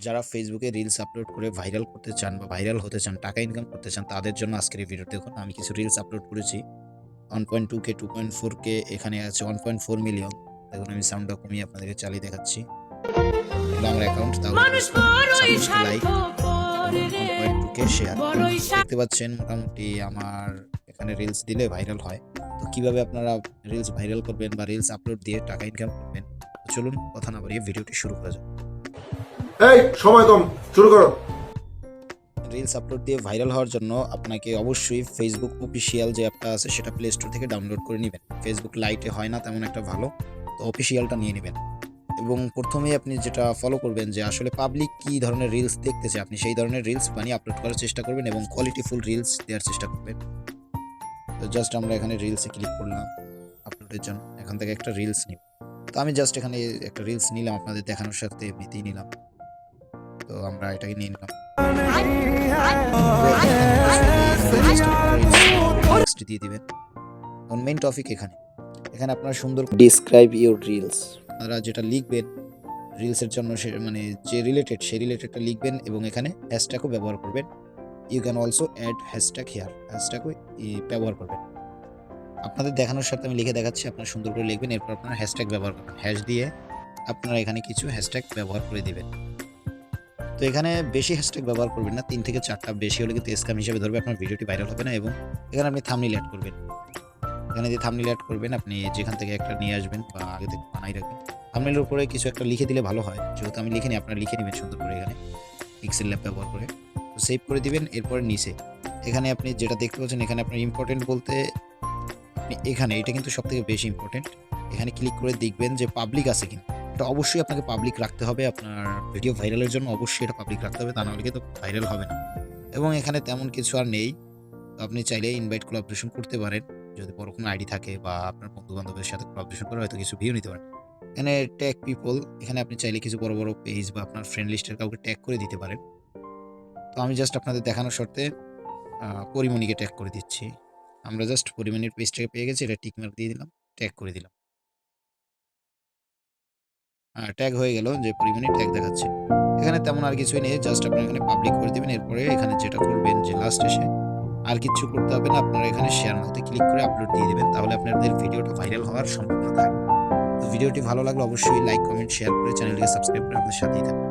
যারা ফেসবুকে reels upload করে ভাইরাল করতে চান বা ভাইরাল হতে চান, টাকা ইনকাম করতে চান, তাদের জন্য আজকের এই ভিডিও। দেখুন, আমি কিছু রিলস আপলোড করেছি। 1.2K, 2.4K, এখানে আছে 1.4 মিলিয়ন। দেখুন, আমি সাউন্ডটা কমিয়ে আপনাদেরকে চালিয়ে দেখাচ্ছি। এগুলো আমার অ্যাকাউন্ট, তাহলে 26K লাইক এবং 1.2K শেয়ার। দেখতে পাচ্ছেন মোটামুটি আমার এখানে রিলস দিলে ভাইরাল হয়। তো কিভাবে আপনারা রিলস ভাইরাল করবেন বা রিলস আপলোড দিয়ে টাকা ইনকাম করবেন, তো চলুন কথা না বাড়িয়ে ভিডিওটি শুরু করা যাক। এই সময় কম, শুরু করো। রিলস আপলোড দিয়ে ভাইরাল হওয়ার জন্য আপনাকে অবশ্যই ফেসবুক অফিসিয়াল যে অ্যাপটা আছে সেটা প্লে স্টোর থেকে ডাউনলোড করে নেবেন। ফেসবুক লাইটে হয় না তেমন একটা ভালো, তো অফিসিয়ালটা নিয়ে নেবেন। এবং প্রথমেই আপনি যেটা ফলো করবেন যে আসলে পাবলিক কী ধরনের রিলস দেখতেছে, আপনি সেই ধরনের রিলস বানিয়ে আপলোড করার চেষ্টা করবেন এবং কোয়ালিটিফুল রিলস দেওয়ার চেষ্টা করবেন। তো জাস্ট আমরা এখানে রিলসে ক্লিক করলাম আপলোডের জন্য, এখান থেকে একটা রিলস নিব। তো আমি জাস্ট এখানে একটা রিলস নিলাম, আপনাদের দেখানোর সাথে এমনিতেই নিলাম। তো আমরা এটাকে নিয়ে নিলাম। টেক্সট দিয়ে দিবেন। মেইন টপিক এখানে আপনারা সুন্দর ডিসক্রাইব ইউর রিলস, আপনারা যেটা লিখবেন রিলসের জন্য সে মানে যে রিলেটেড সেই রিলেটেডটা লিখবেন এবং এখানে হ্যাশট্যাগও ব্যবহার করবেন। You can also add hashtag here, হ্যাশট্যাগও ব্যবহার করবেন। আপনাদের দেখানোর সাথে আমি লিখে দেখাচ্ছি, আপনারা সুন্দর করে লিখবেন, এরপর আপনারা হ্যাশট্যাগ ব্যবহার করবেন। হ্যাশ দিয়ে আপনারা এখানে কিছু হ্যাশট্যাগ ব্যবহার করে দিবেন। তো এখানে বেশি হ্যাশট্যাগ ব্যবহার করবেন না, 3 থেকে 4টা, বেশি হলে কিন্তু স্ক্যাম হিসেবে ধরবে, আপনার ভিডিওটি ভাইরাল হবে না। এবং এখানে আপনি থাম্বনেল অ্যাড করবেন। এখানে যে থাম্বনেল অ্যাড করবেন, আপনি যেখান থেকে একটা নিয়ে আসবেন বা আগে থেকে বানাই রাখবেন। থাম্বনেলের উপরে কিছু একটা লিখে দিলে ভালো হয়, যেহেতু আমি লিখিনি, আপনারা লিখে নেবেন সুন্দর করে এখানে পিক্সেল ল্যাব ব্যবহার করে। তো সেভ করে দিবেন। এরপরে নিচে এখানে আপনি যেটা দেখতে পাচ্ছেন, এখানে আপনার ইম্পর্টেন্ট বলতে আপনি এখানে এটা কিন্তু সবথেকে বেশি ইম্পর্টেন্ট। এখানে ক্লিক করে দেখবেন যে পাবলিক আছে কিনা। এটা অবশ্যই আপনাকে পাবলিক রাখতে হবে, আপনার ভিডিও ভাইরালের জন্য অবশ্যই এটা পাবলিক রাখতে হবে, তা নাহলে কিন্তু ভাইরাল হবে না। এবং এখানে তেমন কিছু আর নেই। তো আপনি চাইলে ইনভাইট কোলাবোরেশন করতে পারেন, যদি বড় কোনো আইডি থাকে বা আপনার বন্ধু-বান্ধবের সাথে কোলাবোরেশন করে হয়তো কিছু ভিউ নিতে পারেন। এখানে ট্যাগ পিপল, এখানে আপনি চাইলে কিছু বড়, বড় পেজ বা আপনার ফ্রেন্ড লিস্টের কাউকে ট্যাগ করে দিতে পারেন। তো আমি জাস্ট আপনাদের দেখানোর শর্তে পরিমণিকে ট্যাগ করে দিচ্ছি। আমরা জাস্ট পরিমণির পেজটাকে পেয়ে গেছি, এটা টিক মার্ক দিয়ে দিলাম, ট্যাগ করে দিলাম। ট্যাগ হয়ে গেল, যে পরিমাণে ট্যাগ দেখাচ্ছে। এখানে তেমন আর কিছুই নেই, জাস্ট আপনারা এখানে পাবলিক করে দিবেন। এরপরে এখানে যেটা করবেন যে লাস্ট এসে আর কিচ্ছু করতে হবে না, আপনারা এখানে শেয়ার নাওতে ক্লিক করে আপলোড দিয়ে দিবেন, তাহলে আপনাদের ভিডিওটা ভাইরাল হওয়ার সম্ভাবনা থাকে। তো ভিডিওটি ভালো লাগলে অবশ্যই লাইক, কমেন্ট, শেয়ার করে চ্যানেলটিকে সাবস্ক্রাইব করে আমাদের সাথেই থাকুন।